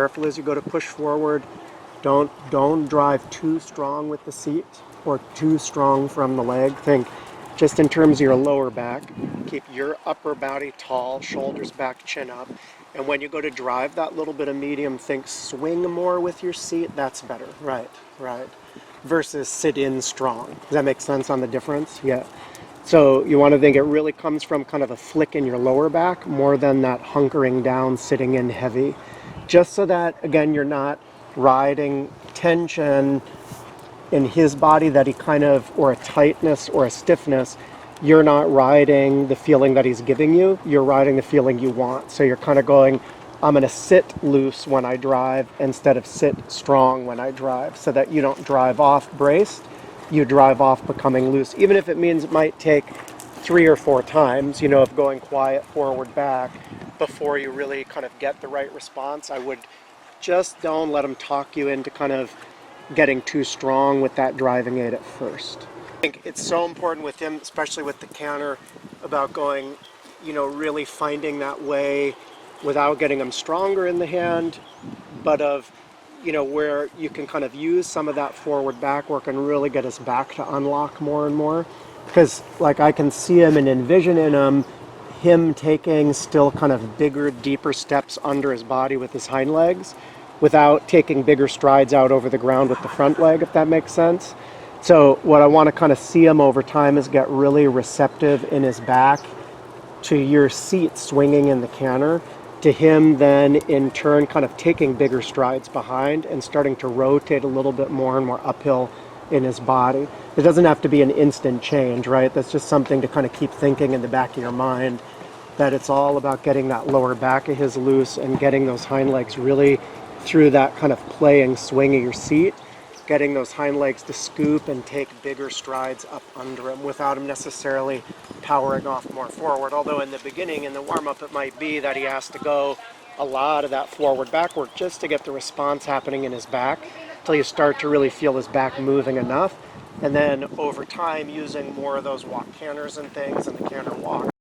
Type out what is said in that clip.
Careful as you go to push forward. Don't drive too strong with the seat or too strong from the leg. Think just in terms of your lower back. Keep your upper body tall, shoulders back, chin up. And when you go to drive that little bit of medium, think swing more with your seat. That's better. Right. Versus sit in strong. Does that make sense on the difference? Yeah. So you want to think it really comes from kind of a flick in your lower back more than that hunkering down, sitting in heavy. Just so that, again, you're not riding tension in his body that he kind of, or a tightness or a stiffness. You're not riding the feeling that he's giving you. You're riding the feeling you want. So you're kind of going, I'm going to sit loose when I drive instead of sit strong when I drive, so that you don't drive off braced. You drive off becoming loose, even if it means it might take 3 or 4 times, of going quiet, forward, back, before you really kind of get the right response. I would just don't let him talk you into kind of getting too strong with that driving aid at first. I think it's so important with him, especially with the canter, about going, really finding that way without getting him stronger in the hand, but of where you can kind of use some of that forward back work and really get his back to unlock more and more. Because I can see him and envision in him taking still kind of bigger, deeper steps under his body with his hind legs without taking bigger strides out over the ground with the front leg, if that makes sense. So what I want to kind of see him over time is get really receptive in his back to your seat swinging in the canter, to him then in turn kind of taking bigger strides behind and starting to rotate a little bit more and more uphill in his body. It doesn't have to be an instant change, right? That's just something to kind of keep thinking in the back of your mind, that it's all about getting that lower back of his loose and getting those hind legs really through that kind of playing swing of your seat, getting those hind legs to scoop and take bigger strides up under him without him necessarily powering off more forward. Although in the beginning, in the warm-up, it might be that he has to go a lot of that forward back work just to get the response happening in his back until you start to really feel his back moving enough. And then over time, using more of those walk canters and things and the canter walk